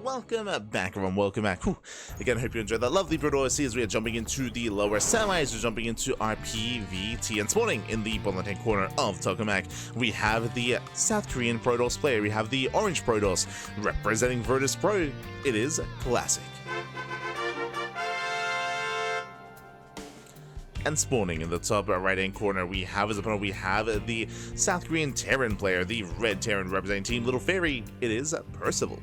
welcome back everyone, welcome back. Whew. Again, I hope you enjoyed that lovely Brood Odyssey as we are jumping into the lower semis, we're jumping into our PvT, and spawning in the bottom left-hand corner of Tokamak, we have the South Korean Protoss player, we have the Orange Protoss, representing Virtus Pro, it is Classic. And spawning in the top right-hand corner, we have as opponent, we have the South Korean Terran player, the Red Terran representing Team Little Fairy, it is Percival.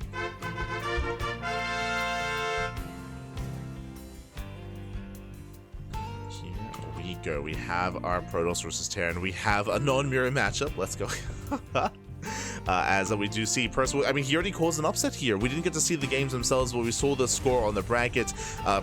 Go. We have our Protoss versus Terran. We have a non-mirror matchup. Let's go. As we do see Percival, I mean, he already caused an upset here. We didn't get to see the games themselves, but we saw the score on the bracket.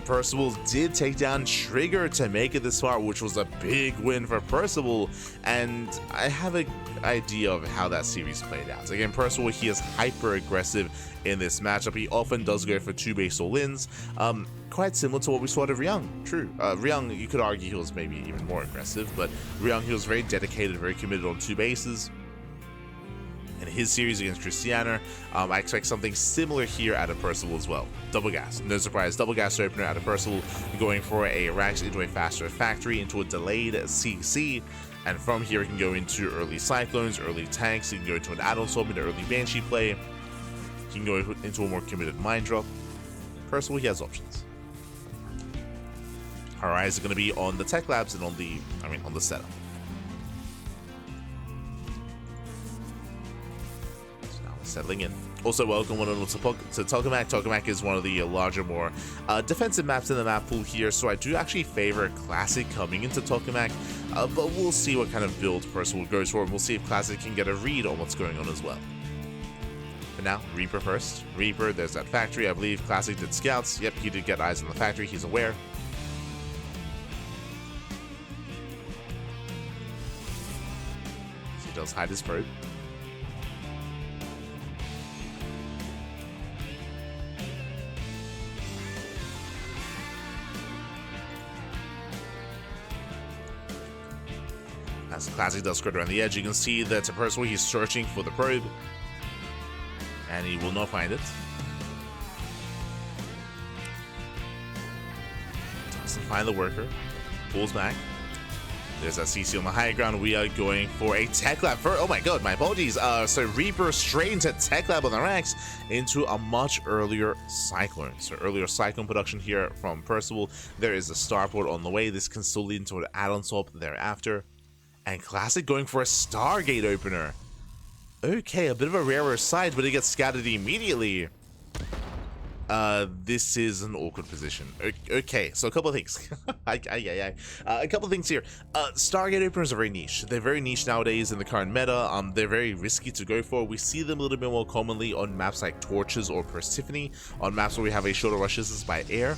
Percival did take down Trigger to make it this far, which was a big win for Percival. And I have an idea of how that series played out. Again, Percival, he is hyper aggressive in this matchup. He often does go for 2-base all-ins. Quite similar to what we saw out of Ryung. True. Ryung, you could argue he was maybe even more aggressive, but Ryung, he was very dedicated, very committed on 2 bases. In his series against Cristiano, I expect something similar here out of Percival as well. Double gas. No surprise, double gas opener out of Percival, going for a Rax into a faster factory, into a delayed CC, and from here it can go into early Cyclones, early tanks, it can go into an add-on swap, into early Banshee play, it can go into a more committed Mind Drop. Percival, he has options. Our eyes are going to be on the Tech Labs and on the setup. So now we're settling in. Also, welcome one to Tokamak. Tokamak is one of the larger, more defensive maps in the map pool here, so I do actually favor Classic coming into Tokamak, but we'll see what kind of build Percival goes for, and we'll see if Classic can get a read on what's going on as well. But now, Reaper first. Reaper, there's that factory. I believe Classic did scouts. Yep, he did get eyes on the factory. He's aware. He does hide his probe. As Classic does skirt around the edge, you can see that Percival, he's searching for the probe. And he will not find it. Doesn't find the worker. Pulls back. There's that CC on the high ground. We are going for a Tech Lab first. Oh my god, my apologies. So Reaper straight into Tech Lab on the racks into a much earlier Cyclone. So earlier Cyclone production here from Percival. There is a Starport on the way. This can still lead into an add-on swap thereafter. And Classic going for a Stargate opener. Okay, a bit of a rarer sight, but it gets scattered immediately. This is an awkward position. Okay, so a couple of things. A couple of things here. Stargate openers are very niche. They're very niche nowadays in the current meta. They're very risky to go for. We see them a little bit more commonly on maps like Torches or Persephone, on maps where we have a shorter rush distance by air.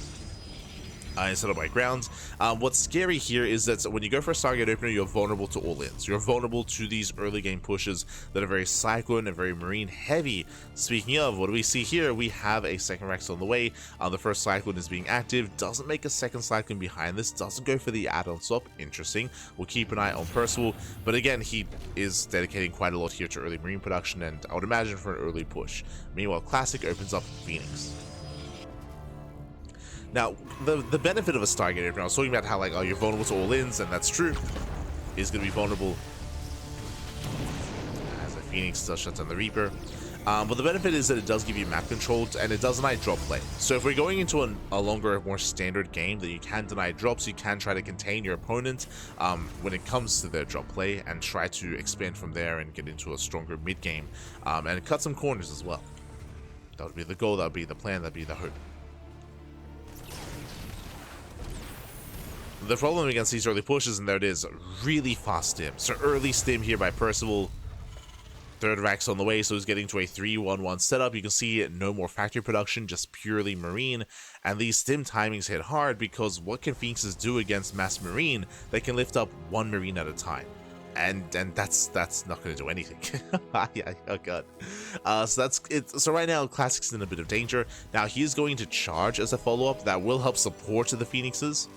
Instead of by ground. What's scary here is that when you go for a Stargate opener, you're vulnerable to all-ins. You're vulnerable to these early game pushes that are very Cyclone and very Marine heavy. Speaking of, what do we see here? We have a second Rex on the way. The first Cyclone is being active. Doesn't make a second Cyclone behind this. Doesn't go for the add-on swap. Interesting. We'll keep an eye on Percival. But again, he is dedicating quite a lot here to early Marine production, and I would imagine for an early push. Meanwhile, Classic opens up Phoenix. Now, the benefit of a Stargate opener, I was talking about how, like, oh, you're vulnerable to all-ins, and that's true. He's going to be vulnerable as a Phoenix does shut down the Reaper. But the benefit is that it does give you map control, and it does deny drop play. So if we're going into a longer, more standard game, that you can deny drops, you can try to contain your opponent when it comes to their drop play, and try to expand from there and get into a stronger mid-game, and cut some corners as well. That would be the goal, that would be the plan, that would be the hope. The problem against these early pushes, and there it is, really fast stim. So early stim here by Percival. Third Rax on the way, so he's getting to a 3-1-1 setup. You can see no more factory production, just purely Marine. And these stim timings hit hard because what can Phoenixes do against mass Marine? They can lift up one Marine at a time. And that's not going to do anything. Yeah, oh god. So that's it. So right now, Classic's in a bit of danger. Now he is going to charge as a follow-up. That will help support the Phoenixes.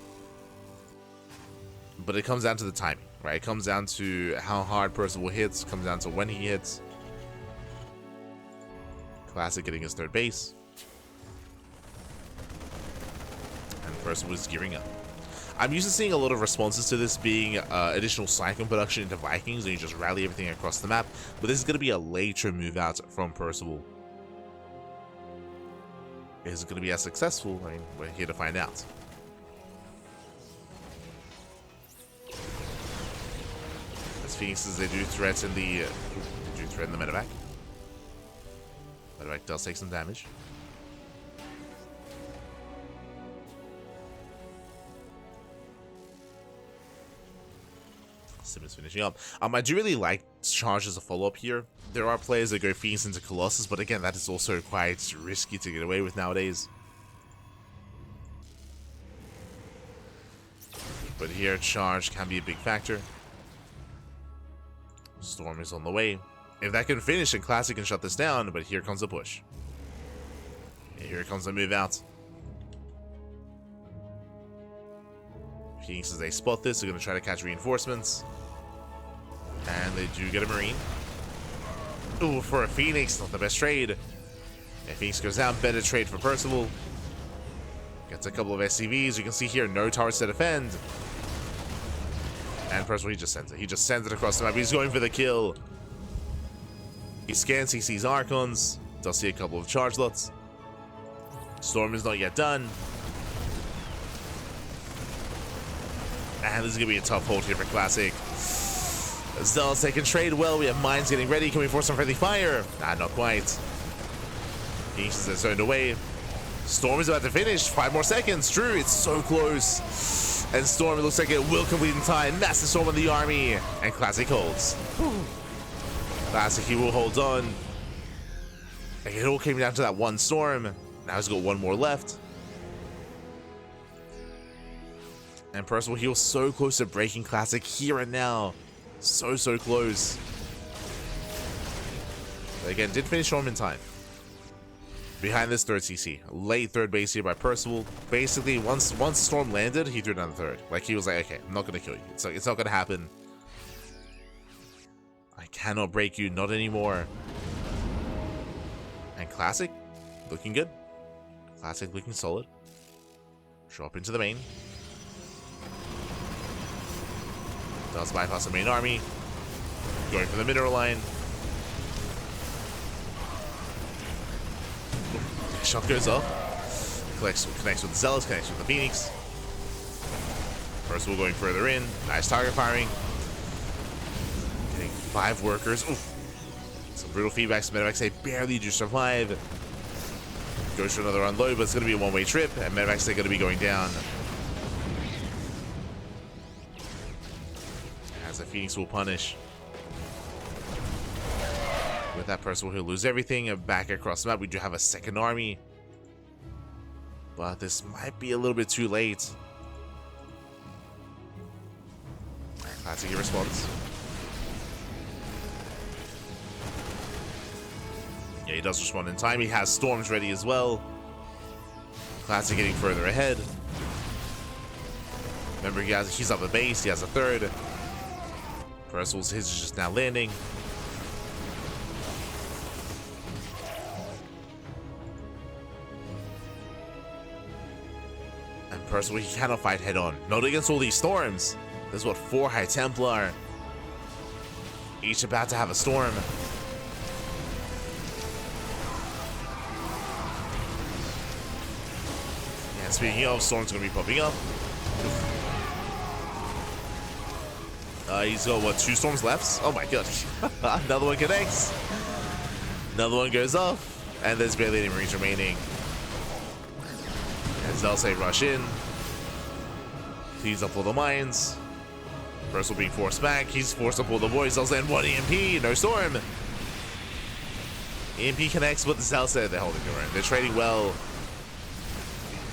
But it comes down to the timing, right? It comes down to how hard Percival hits, comes down to when he hits. Classic getting his third base. Percival is gearing up. I'm used to seeing a lot of responses to this being additional Cyclone production into Vikings, and you just rally everything across the map, but this is going to be a later move out from Percival. Is it going to be as successful? I mean, we're here to find out. As Phoenixes, they do threaten the medevac. Medevac does take some damage. Sim is finishing up. I do really like Charge as a follow-up here. There are players that go Phoenix into Colossus, but again, that is also quite risky to get away with nowadays. But here, Charge can be a big factor. Storm is on the way. If that can finish, then Classic can shut this down, but here comes the push. And here comes the move out. Phoenix, as they spot this, they're going to try to catch reinforcements. And they do get a Marine. Ooh, for a Phoenix, not the best trade. And Phoenix goes down, better trade for Percival. Gets a couple of SCVs. You can see here, no turrets to defend. And Percival, he just sends it. He just sends it across the map. He's going for the kill. He scans, he sees Archons. Does see a couple of charge lots. Storm is not yet done. And this is going to be a tough hold here for Classic. Zealous taking trade well. We have Mines getting ready. Can we force some friendly fire? Nah, not quite. Phoenix is zoned away. Storm is about to finish. 5 more seconds. Drew, it's so close. And Storm, it looks like it will complete in time. Massive Storm on the army. And Classic holds. Classic, he will hold on. And it all came down to that one Storm. Now he's got one more left. And Percival, he was so close to breaking Classic here and now. So close. But again, did finish Storm in time. Behind this third CC. Late third base here by Percival. Basically, once Storm landed, he threw down the third. Like, he was like, okay, I'm not going to kill you. It's not going to happen. I cannot break you, not anymore. And Classic, looking good. Classic looking solid. Show up into the main. Does bypass the main army. Going for the mineral line. Shot goes up. Connects with the Zealous, connects with the Phoenix. Percival going further in. Nice target firing. Getting 5 workers. Oof. Some brutal feedbacks. Medevacs, they barely do survive. Goes for another unload, but it's going to be a one-way trip. And Medevacs, they're going to be going down. As the Phoenix will punish. With that, Percival, he'll lose everything. Back across the map, we do have a second army. But this might be a little bit too late. Classic response. Yeah, he does respond in time. He has Storms ready as well. Classic getting further ahead. Remember, he's up a base. He has a third. Percival's his is just now landing. And Percival, he cannot fight head on. Not against all these storms. There's what, 4 High Templar. Each about to have a storm. And speaking of, storms gonna be popping up. He's got, what, 2 storms left? Oh my god. Another one connects. Another one goes off. And there's barely any Marines remaining. As they'll say rush in. Cleans up all the mines. Percival being forced back. He's forced up all the boys. They'll land 1 EMP. No storm. EMP connects, but the Zell said they're holding their own. They're trading well.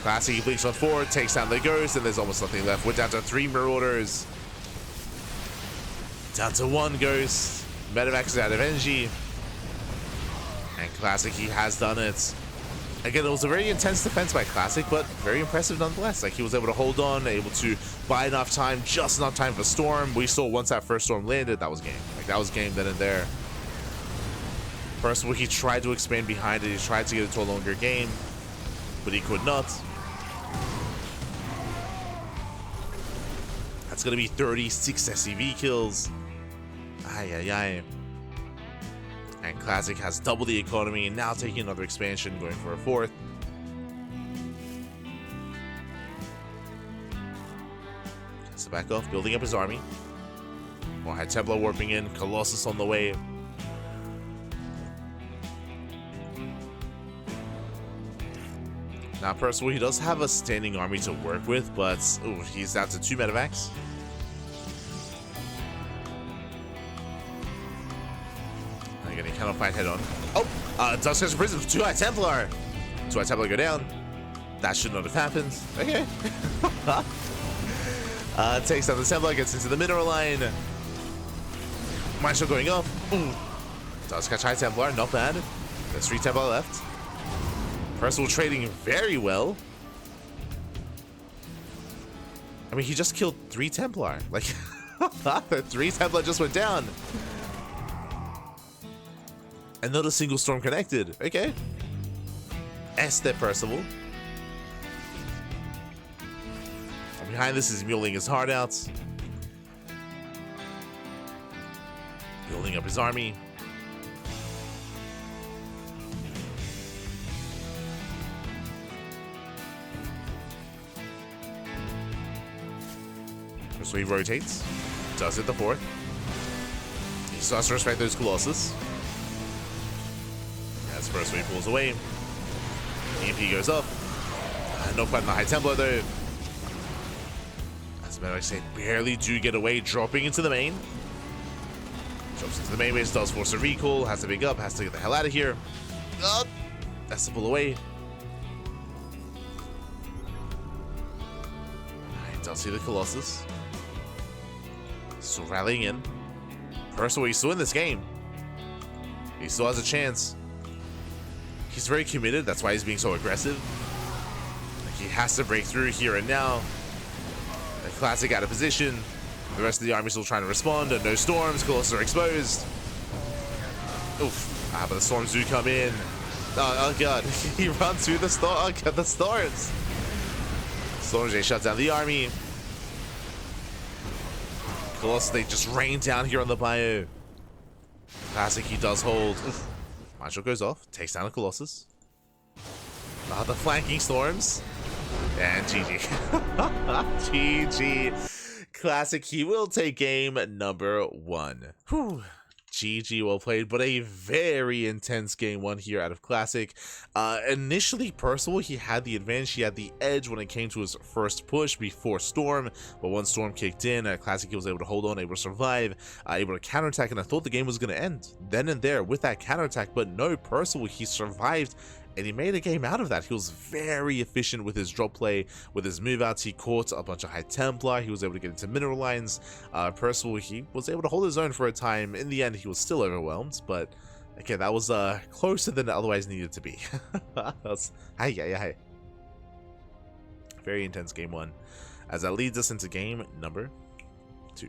Classic, he blinks on 4, takes down the Ghost, and there's almost nothing left. We're down to 3 Marauders. Down to 1 Ghost. Medevac is out of energy. And Classic, he has done it. Again, it was a very intense defense by Classic, but very impressive nonetheless. Like, he was able to hold on, able to buy enough time, just enough time for Storm. We saw once that first Storm landed, that was game. Like, that was game then and there. Percival, he tried to expand behind it. He tried to get it to a longer game, but he could not. That's going to be 36 SCV kills. Ay, ay, ay. And Classic has double the economy and now taking another expansion, going for a fourth. So back off, building up his army. More High Templar warping in, Colossus on the way. Now Percival, he does have a standing army to work with, but ooh, he's down to 2 medevacs. Again, he cannot fight head on. Oh, does catch a prison for 2 High Templar. 2 High Templar go down. That should not have happened. Okay. Takes down the Templar, gets into the mineral line. Mine shot going off. Ooh. Does catch High Templar, not bad. There's 3 Templar left. Percival trading very well. I mean, he just killed 3 Templar. Like, 3 Templar just went down. And not a single storm connected. Okay. Esther Percival. And behind this is muling his heart out. Building up his army. So he rotates, does hit the 4th. He starts to respect those Colossus. As first he pulls away. EMP goes up. No quite in the High Templar though. As a matter of fact, barely do get away, dropping into the main. Drops into the main base, does force a recall, has to pick up, has to get the hell out of here. Has to pull away. He does see the Colossus. Still rallying in. Percival, he's still in this game. He still has a chance. He's very committed. That's why he's being so aggressive. Like, he has to break through here and now. The Classic out of position. The rest of the army still trying to respond. And no storms. Colossus are exposed. Oof. But the storms do come in. Oh god. He runs through the storm. Oh god, the storms. Storm J shuts down the army. Colossus, they just rain down here on the bio. Classic, he does hold. Marshall goes off, takes down a Colossus. The flanking storms. And GG. GG. Classic, he will take game number 1. Whew. GG, well played, but a very intense game 1 here out of Classic. Initially, Percival, he had the advantage, he had the edge when it came to his first push before Storm, but once Storm kicked in, Classic, he was able to hold on, able to survive, able to counterattack, and I thought the game was going to end then and there with that counterattack, but no, Percival, he survived, and he made a game out of that. He was very efficient with his drop play, with his move outs. He caught a bunch of High Templar. He was able to get into mineral lines. Percival, he was able to hold his own for a time. In the end, he was still overwhelmed, but okay, that was closer than it otherwise needed to be. Hi. Very intense game 1, as that leads us into game number 2.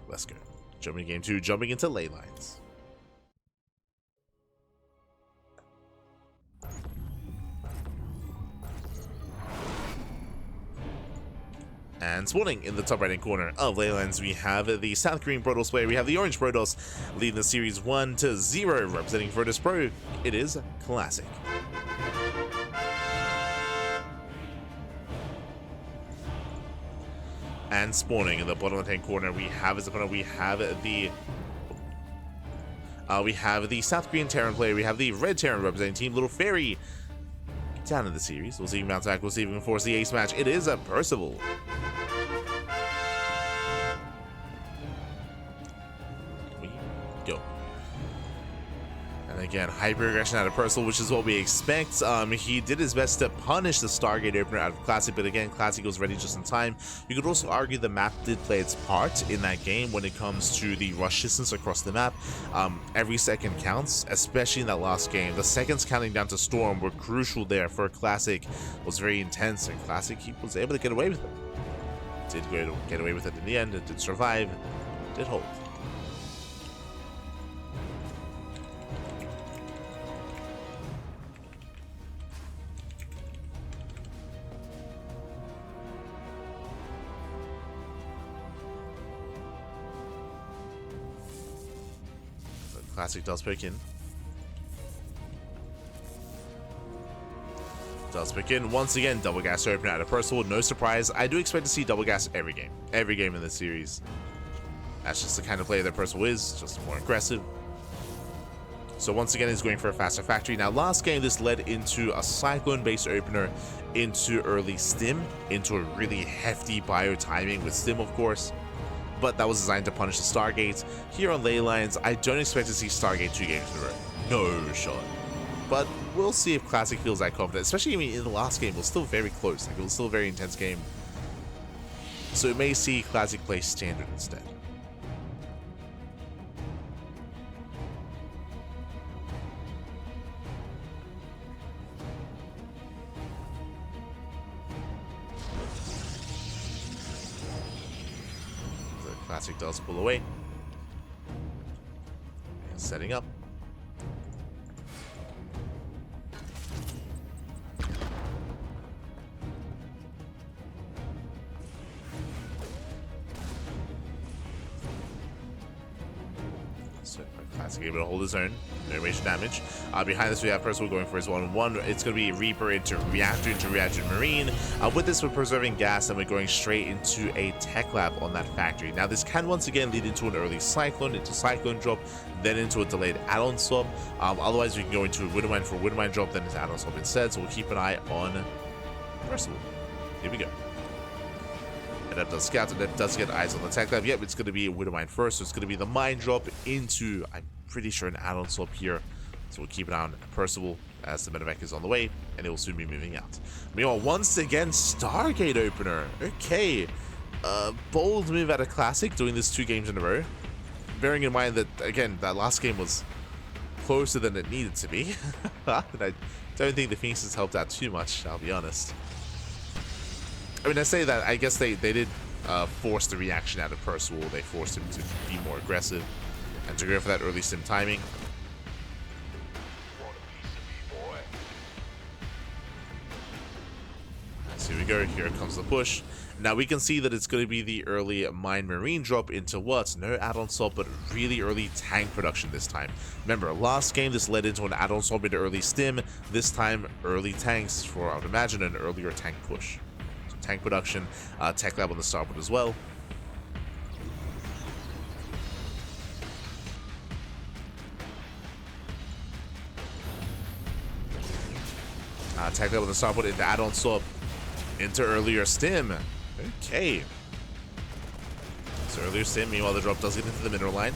Let's go. Jumping game 2, jumping into ley lines. And spawning in the top right hand corner of ley lines, we have the South Green Protoss player, we have the Orange Protoss leading the series 1-0, representing Virtus Pro. It is Classic. And spawning in the bottom left hand corner, we have his opponent, we have the South Green Terran player, we have the Red Terran representing Team Little Fairy. Down in the series, we'll see if he mounts back, we'll see if we can force the ace match. It is a Percival. We go. And again, hyper aggression out of Percival, which is what we expect. He did his best to punish the Stargate opener out of Classic, but again, Classic was ready just in time. You could also argue the map did play its part in that game when it comes to the rush distance across the map. Every second counts, especially in that last game. The seconds counting down to Storm were crucial there for Classic. It was very intense, and Classic, he was able to get away with it. Did get away with it in the end. It did survive, did hold. Classic does poke in. Does pick in. Once again, double gas open out of Percival. No surprise. I do expect to see double gas every game. Every game in this series. That's just the kind of player that Percival is. Just more aggressive. So once again, he's going for a faster factory. Now, last game, this led into a Cyclone-based opener into early stim, into a really hefty bio timing with stim, of course. But that was designed to punish the Stargate. Here on Ley Lines, I don't expect to see Stargate 2 games in a row. No shot. But we'll see if Classic feels that confident. Especially, I mean, in the last game, it was still very close. Like, it was still a very intense game. So it may see Classic play standard instead. The Classic does pull away. And setting up. Classic able to hold his own, no major damage. Behind this we have Percival going for his 1-1. It's going to be Reaper into Reactor Marine. With this we're preserving gas and we're going straight into a tech lab on that factory. Now this can once again lead into an early Cyclone, into Cyclone drop, then into a delayed add-on swap. Otherwise we can go into a Widowmine for a Widowmine drop, then into add-on swap instead. So we'll keep an eye on Percival. Here we go. Adept does scout, Adept does get eyes on the tech lab. Yep, it's going to be a Widowmine first, so it's going to be the mine drop into, I'm pretty sure, an add-on swap here. So we'll keep an eye on Percival as the medevac is on the way, and it will soon be moving out. Meanwhile, once again, Stargate opener. Okay. Bold move out of Classic, doing this 2 games in a row. Bearing in mind that, again, that last game was closer than it needed to be. And I don't think the Phoenixes helped out too much, I'll be honest. I mean, I say that, I guess they did force the reaction out of Percival. They forced him to be more aggressive and to go for that early sim timing. So here we go, here comes the push. Now we can see that it's going to be the early Mine Marine drop into what? No add-on swap, but really early tank production this time. Remember, last game this led into an add-on swap into early stim. This time, early tanks for, I would imagine, an earlier tank push. Tank production, tech lab on the starboard as well. Tech lab on the starboard into add-on swap, into earlier stim. Okay. So earlier stim, meanwhile the drop does get into the mineral line.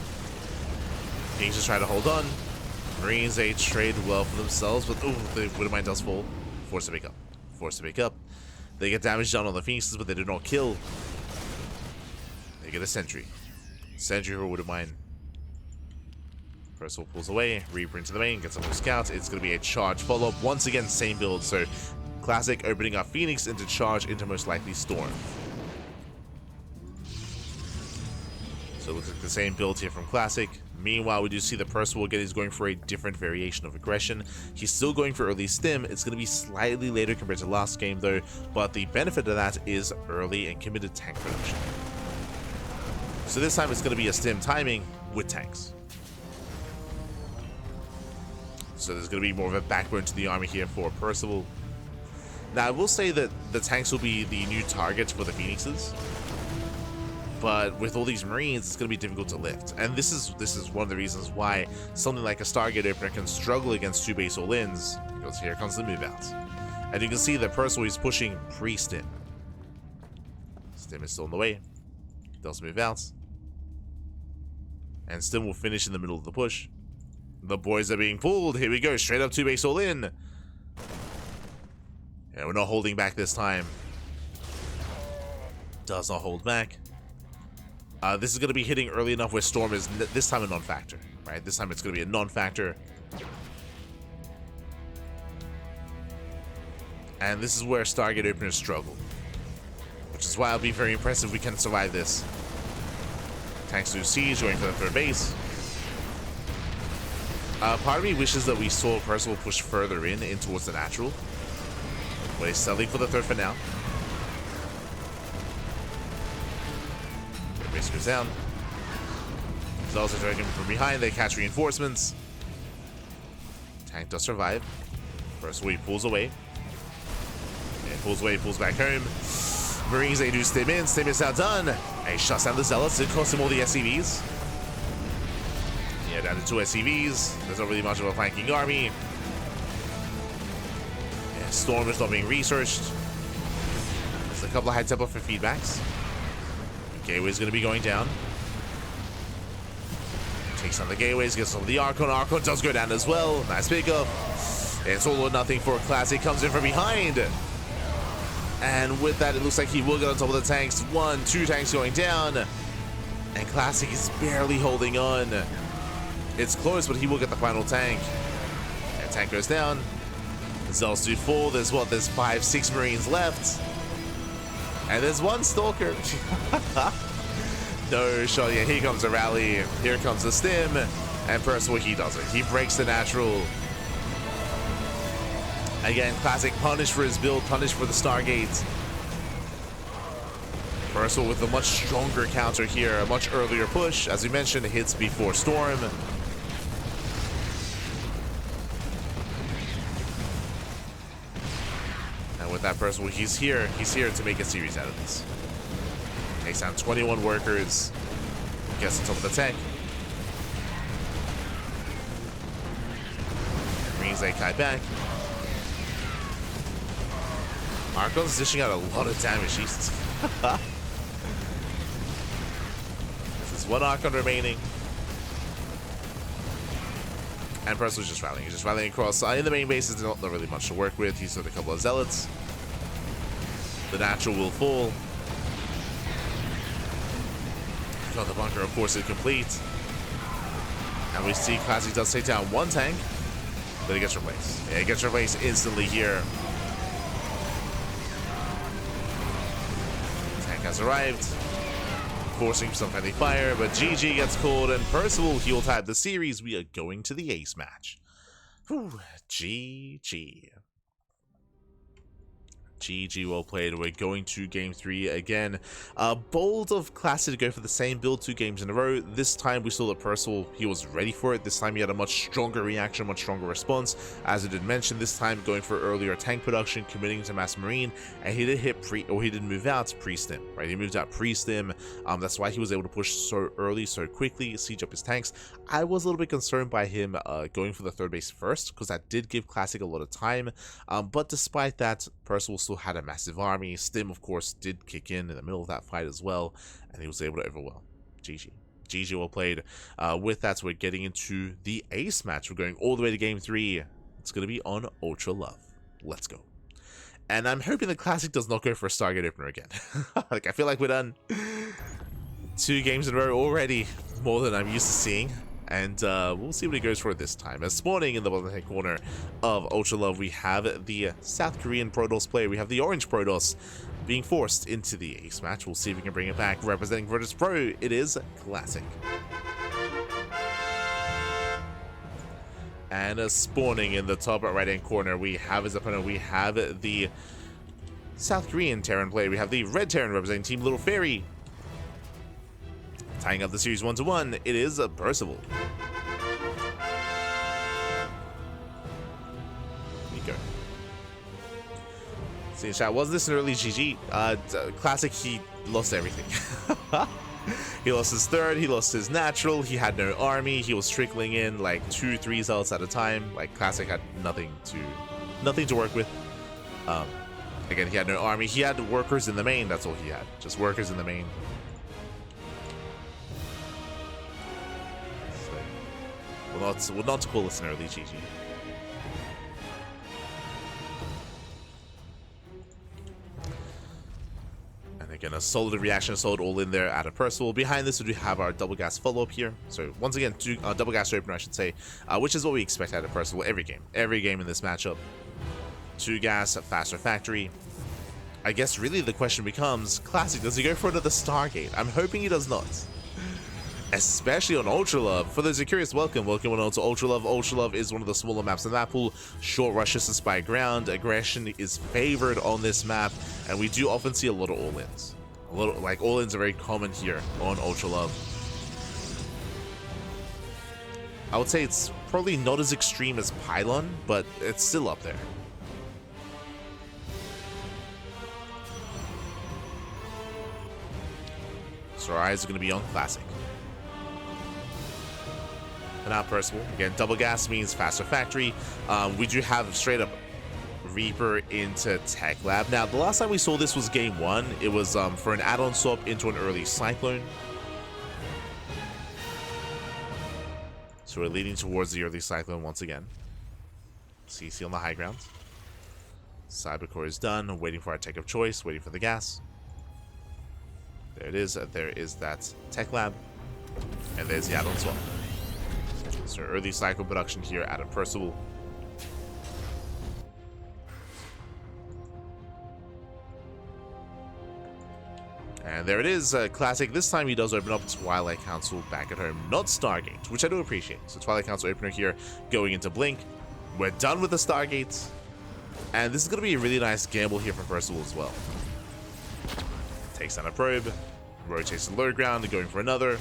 Kings just try to hold on. Marines, they trade well for themselves, but ooh, the Widowmine does fall. Forced to pick up. Forced to pick up. They get damage done on the Phoenixes, but they do not kill. They get a sentry. Sentry for Widowmine. Percival pulls away. Reaper into the main. Gets some more scouts. It's going to be a charge follow-up. Once again, same build. So, Classic opening up Phoenix into charge into most likely Storm. So it looks like the same build here from Classic. Meanwhile, we do see that Percival again is going for a different variation of aggression. He's still going for early stim. It's going to be slightly later compared to last game though, but the benefit of that is early and committed tank production. So this time it's going to be a stim timing with tanks. So there's going to be more of a backbone to the army here for Percival. Now I will say that the tanks will be the new targets for the Phoenixes. But with all these Marines, it's going to be difficult to lift. And this is one of the reasons why something like a Stargate opener can struggle against 2 base all-ins, because here comes the move out. And you can see that Percival is pushing pre-stim. Stim is still on the way. Does move out. And Stim will finish in the middle of the push. The boys are being pulled. Here we go. Straight up 2 base all-in. Yeah, we're not holding back this time. Does not hold back. This is going to be hitting early enough where Storm is this time a non-factor, right? This time it's going to be a non-factor. And this is where Stargate openers struggle. Which is why I'll be very impressed if we can survive this. Tanks lose siege, going for the 3rd base. Part of me wishes that we saw Percival push further in towards the natural. But he's settling for the 3rd for now. Base goes down. Zealots are dragging from behind. They catch reinforcements. Tank does survive. Percival, he pulls away. Yeah, pulls away, pulls back home. Marines, they do stim in. Stim is now done. And he shuts down the Zealots. It costs him all the SCVs. Yeah, down to 2 SCVs. There's not really much of a flanking army. Yeah, Storm is not being researched. There's a couple of high tempo for feedbacks. Gateway's going to be going down. Takes on the gateways, gets on the Archon. Archon does go down as well. Nice pickup. It's all or nothing for Classic. Comes in from behind. And with that, it looks like he will get on top of the tanks. 1, 2 tanks going down. And Classic is barely holding on. It's close, but he will get the final tank. And tank goes down. Zealots do fall. There's 5, 6 Marines left. And there's 1 Stalker. No shot. Yeah, here comes a rally. Here comes the stim. And Percival, he does it. He breaks the natural. Again, Classic punished for his build, punished for the Stargate. Percival with a much stronger counter here, a much earlier push. As we mentioned, hits before Storm. And with that, Percival, he's here. He's here to make a series out of this. Takes down 21 workers. Gets on top of the tank. Brings CranKy back. Archon's dishing out a lot of damage. Jesus. There's 1 Archon remaining. And Percival's just rallying. He's just rallying across. In the main base, there's not really much to work with. He's got a couple of Zealots. The natural will fall. Got the bunker, of course, is complete. And we see Classic does take down 1 tank, but he gets replaced. Yeah, he gets replaced instantly here. Tank has arrived, forcing some friendly fire, but GG gets called, and Percival he'll type the series. We are going to the ace match. Whew, GG. GG, well played. We're going to game 3 again. Bold of Classic to go for the same build 2 games in a row. This time we saw that Percival, he was ready for it. This time he had a much stronger reaction, much stronger response. As I did mention, this time going for earlier tank production, committing to Mass Marine, and he did hit he did move out pre-stim, right? He moved out pre-stim. That's why he was able to push so early, so quickly, siege up his tanks. I was a little bit concerned by him going for the 3rd base first, because that did give Classic a lot of time. But despite that, Percival still had a massive army. Stim, of course, did kick in the middle of that fight as well, and he was able to overwhelm. GG. GG, well played. With that, we're getting into the ace match. We're going all the way to game 3. It's going to be on Ultra Love. Let's go. And I'm hoping the Classic does not go for a Stargate opener again. Like, I feel like we're done 2 games in a row already, more than I'm used to seeing. And we'll see what he goes for this time. As spawning in the bottom right corner of Ultra Love, we have the South Korean Protoss player. We have the Orange Protoss being forced into the ace match. We'll see if we can bring it back. Representing Virtus Pro, it is Classic. And spawning in the top right-hand corner, we have his opponent. We have the South Korean Terran player. We have the Red Terran representing Team Little Fairy. Tying up the series 1-1, it is Percival. Nico. See in chat, was this an early GG? Classic, he lost everything. He lost his 3rd, he lost his natural, he had no army, he was trickling in like 2-3 zealots at a time. Like, Classic had nothing to work with. Again, he had no army, he had workers in the main, that's all he had. Just workers in the main. We'll not call this an early GG. And again, a solid reaction, solid all in there out of Percival. Behind this, we do have our double gas follow-up here. So once again, double gas opener, I should say, which is what we expect out of Percival every game. Every game in this matchup. 2 gas, faster factory. I guess really the question becomes, Classic, does he go for another Stargate? I'm hoping he does not. Especially on Ultra Love. For those who are curious, welcome on to Ultra Love. Ultra Love is one of the smaller maps in the map pool. Short rushes to spy ground. Aggression is favored on this map, and we do often see a lot of all-ins. All-ins are very common here on Ultra Love. I would say it's probably not as extreme as Pylon, but it's still up there. So our eyes are going to be on Classic. And now Percival. Again, double gas means faster factory. We do have straight up Reaper into Tech Lab. Now, the last time we saw this was game 1. It was for an add-on swap into an early Cyclone. So we're leading towards the early Cyclone once again. CC on the high ground. Cybercore is done. Waiting for our tech of choice. Waiting for the gas. There it is. There is that Tech Lab. And there's the add-on swap. So early cycle production here out of Percival. And there it is, Classic. This time he does open up Twilight Council back at home, not Stargate, which I do appreciate. So Twilight Council opener here going into Blink. We're done with the Stargates. And this is going to be a really nice gamble here for Percival as well. Takes down a probe, rotates to low ground, going for another.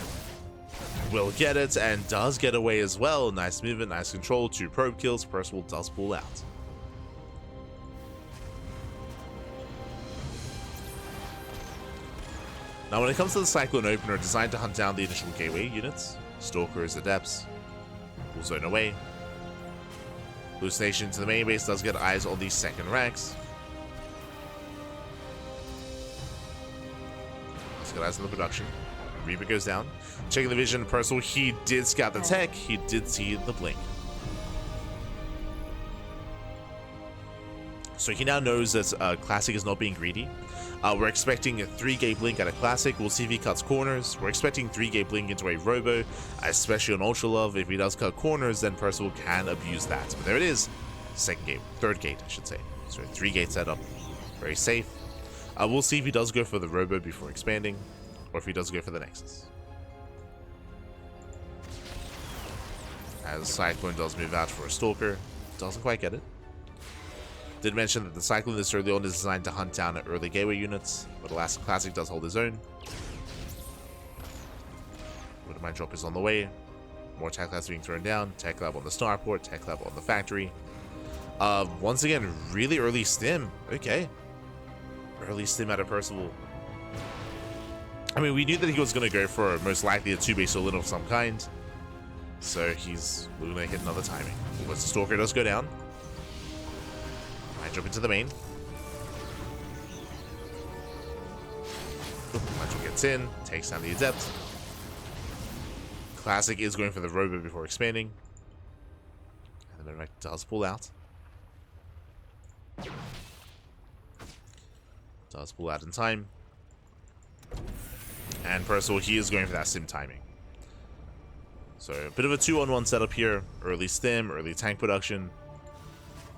Will get it, and does get away as well. Nice movement, nice control, 2 probe kills. Percival does pull out. Now when it comes to the Cyclone opener, designed to hunt down the initial gateway units, Stalkers, Adepts, will zone away. Hallucination to the main base does get eyes on the second racks. Let's get eyes on the production. Reaper goes down. Checking the vision, Percival, he did scout the tech. He did see the blink. So he now knows that Classic is not being greedy. We're expecting a 3-gate blink at a Classic. We'll see if he cuts corners. We're expecting 3-gate blink into a Robo, especially on Ultra Love. If he does cut corners, then Percival can abuse that. But there it is. Second gate. Third gate, I should say. So 3-gate setup. Very safe. We'll see if he does go for the Robo before expanding, or if he does go for the Nexus. As Cyclone does move out for a Stalker. Doesn't quite get it. Did mention that the Cyclone this early on is designed to hunt down early gateway units, but the last Classic does hold his own. Would my drop is on the way. More Tech Labs being thrown down. Tech Lab on the Starport, Tech Lab on the factory. Once again, really early stim. Okay. Early stim out of Percival. I mean, we knew that he was going to go for most likely a 2-base all-in of some kind. So he's going to hit another timing. But the Stalker does go down. Might jump into the main. Mitchell gets in, takes down the Adept. Classic is going for the Robo before expanding. And the Medivac does pull out. Does pull out in time. And Percival, he is going for that sim timing. So a bit of a 2-on-1 setup here. Early stim, early tank production.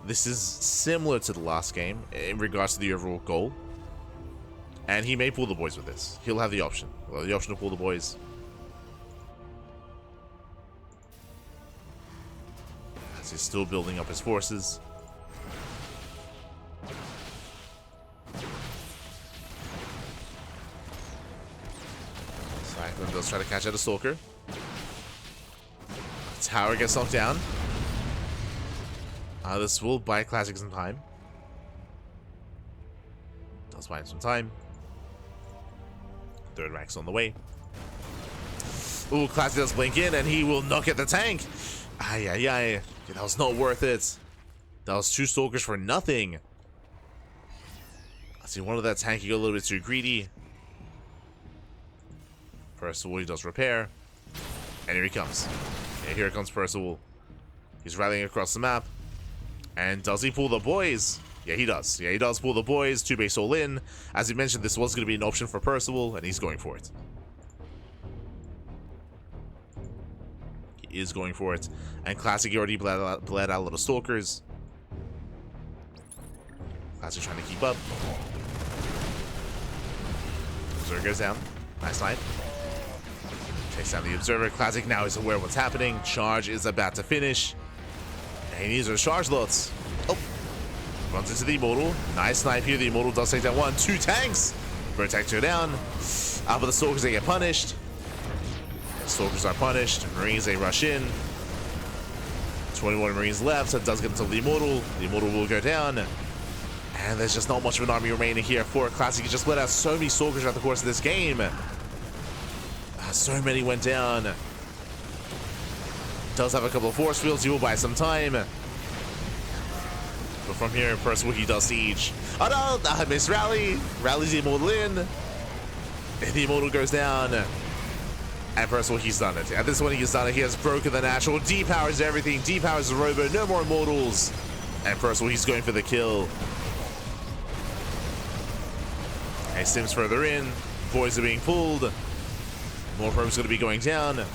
This is similar to the last game in regards to the overall goal. And he may pull the boys with this. He'll have the option. He'll have the option to pull the boys. As he's still building up his forces. Cyclone does try to catch out a Stalker. Tower gets knocked down. This will buy Classic some time. Does buy him some time. Third rack's on the way. Ooh, Classic does blink in, and he will knock at the tank. Ay, ay, ay. That was not worth it. That was 2 Stalkers for nothing. I see one of that tank, he got a little bit too greedy. Percival, he does repair. And here he comes. Yeah, here comes Percival. He's rallying across the map. And does he pull the boys? Yeah, he does. Yeah, he does pull the boys. 2-base all in. As he mentioned, this was going to be an option for Percival, and he's going for it. He is going for it. And Classic already bled out a lot of Stalkers. Classic trying to keep up. Observer goes down. Nice line. Takes down the Observer. Classic now is aware of what's happening. Charge is about to finish. And he needs those charge lots. Oh. Runs into the Immortal. Nice snipe here. The Immortal does take down 1. 2 tanks. Vertex go down. But the Stalkers, they get punished. The Stalkers are punished. Marines, they rush in. 21 Marines left, so it does get into the Immortal. The Immortal will go down. And there's just not much of an army remaining here for Classic. He just let out so many Stalkers throughout the course of this game. So many went down. Does have a couple of force fields. He will buy some time. But from here, Percival, he does siege. Oh no! I missed Rally. Rallies the Immortal in. And the Immortal goes down. And Percival, he's done it. At this one, he's done it. He has broken the natural. Depowers everything. Depowers the Robo. No more Immortals. And Percival, he's going for the kill. And Sims further in. Boys are being pulled. More probes going to be going down. And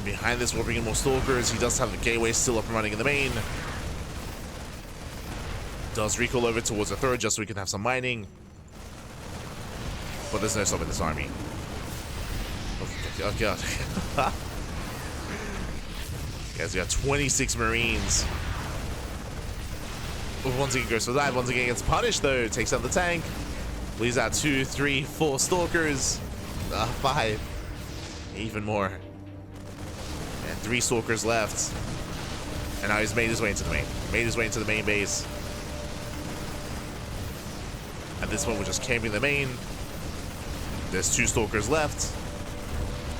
behind this, we're bringing more Stalkers. He does have the gateway still up and running in the main. Does recall over towards a third just so we can have some mining. But there's no stop in this army. Oh god. Guys, we got 26 Marines. Once again goes for that. Once again gets punished though. Takes out the tank. Leaves out 2, 3, 4 Stalkers. 5. Even more. And 3 Stalkers left. And now he's made his way into the main. Made his way into the main base. At this point, we're just camping the main. There's 2 Stalkers left.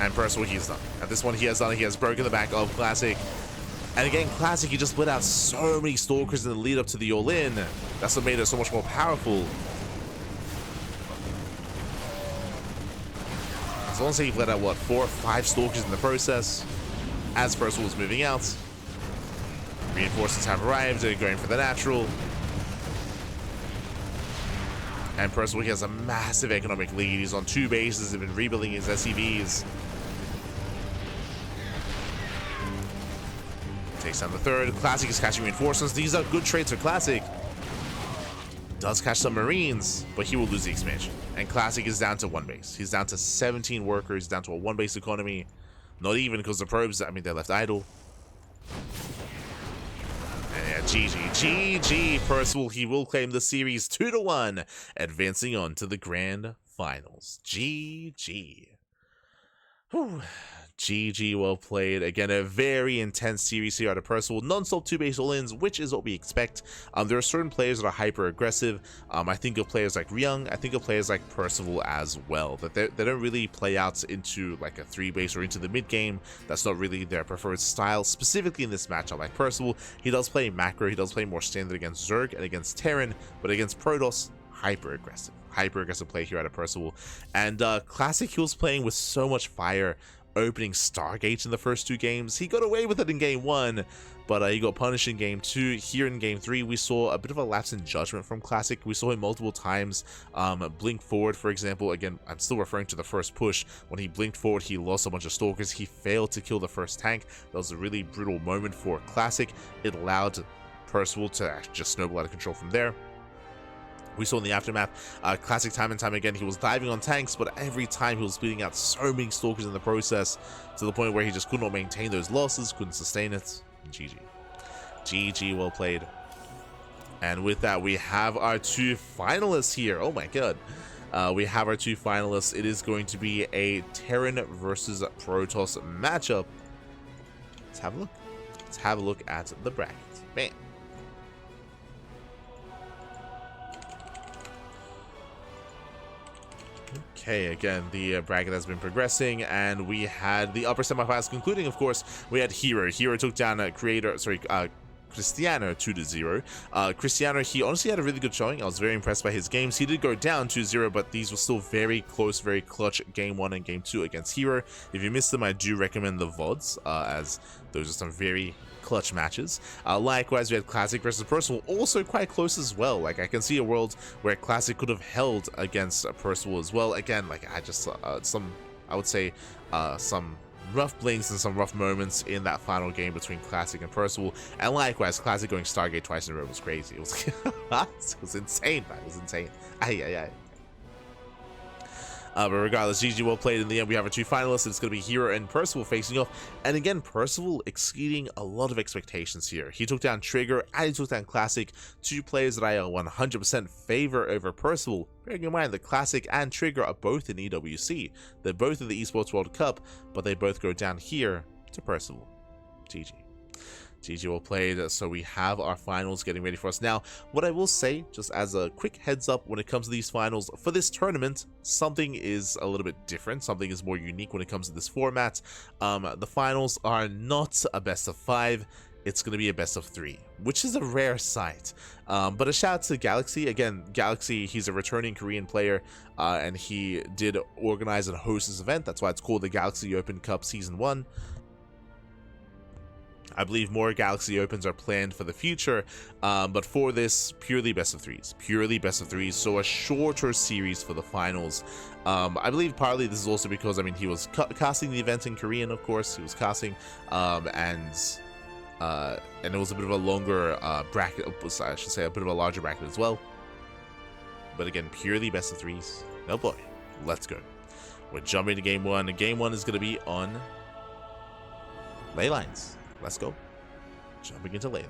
And Percival, he's done. At this one, he has done it. He has broken the back of Classic. And again, Classic, he just split out so many Stalkers in the lead up to the all-in. That's what made it so much more powerful. As long as he let out, what, 4 or 5 Stalkers in the process, as Percival was moving out. Reinforcements have arrived, they're going for the natural. And Percival, he has a massive economic lead. He's on 2 bases, he's been rebuilding his SCVs. Takes down the third. Classic is catching reinforcements. These are good trades for Classic. Does catch some Marines, but he will lose the expansion. And Classic is down to 1 base. He's down to 17 workers, down to a 1 base economy. Not even because the probes, I mean, they're left idle. And yeah, GG. Percival, he will claim the series 2-1, advancing on to the grand finals. GG. Whew. GG, well played. Again, a very intense series here out of Percival. Non-stop 2-base all-ins, which is what we expect. There are certain players that are hyper-aggressive. I think of players like Ryung. I think of players like Percival as well. That they don't really play out into like a 3-base or into the mid-game. That's not really their preferred style. Specifically in this matchup, like Percival, he does play macro. He does play more standard against Zerg and against Terran. But against Protoss, hyper-aggressive. Hyper-aggressive play here out of Percival. And Classic, he was playing with so much fire, opening Stargate in the first 2 games. He got away with it in game 1, but he got punished in game 2. Here in game 3, we saw a bit of a lapse in judgment from Classic. We saw him multiple times blink forward, for example. Again, I'm still referring to the first push. When he blinked forward, he lost a bunch of Stalkers. He failed to kill the first tank. That was a really brutal moment for Classic. It allowed Percival to just snowball out of control from there. We saw in the aftermath, Classic time and time again, he was diving on tanks, but every time he was bleeding out so many Stalkers in the process, to the point where he just could not maintain those losses, couldn't sustain it. GG. GG, well played. And with that, we have our 2 finalists here. Oh my god. We have our 2 finalists. It is going to be a Terran versus Protoss matchup. Let's have a look. Let's have a look at the bracket. Bam. Okay, again, the bracket has been progressing, and we had the upper semifinals concluding, of course. We had Hero. Hero took down Cristiano 2-0. Cristiano, he honestly had a really good showing. I was very impressed by his games. He did go down 2-0, but these were still very close, very clutch game 1 and game 2 against Hero. If you missed them, I do recommend the VODs, as those are some very clutch matches. Likewise, we had Classic versus Percival, also quite close as well. Like, I can see a world where Classic could have held against Percival as well. Again, like, I just some rough blinks and some rough moments in that final game between Classic and Percival. And likewise, Classic going Stargate twice in a row was crazy. It was it was insane, man. It was insane. Ay. But regardless, GG, well played. In the end, we have our 2 finalists. It's going to be Hero and Percival facing off. And again, Percival exceeding a lot of expectations here. He took down Trigger and he took down Classic, 2 players that I 100% favor over Percival. Bearing in mind that Classic and Trigger are both in EWC. They're both in the Esports World Cup, but they both go down here to Percival. GG. GG will play, so we have our finals getting ready for us. Now, what I will say, just as a quick heads up, when it comes to these finals, for this tournament, something is a little bit different. Something is more unique when it comes to this format. The finals are not a best of 5. It's going to be a best of 3, which is a rare sight. But a shout out to Galaxy. Again, Galaxy, he's a returning Korean player, and he did organize and host this event. That's why it's called the Galaxy Open Cup Season 1. I believe more Galaxy Opens are planned for the future, but for this, purely best of 3s. Purely best of 3s, so a shorter series for the finals. I believe partly this is also because, I mean, he was casting the event in Korean, of course. He was casting, and it was a bit of a longer bracket, I should say, a bit of a larger bracket as well. But again, purely best of 3s. Oh boy, let's go. We're jumping to game 1, and game 1 is going to be on ley lines. Let's go. Jumping into ley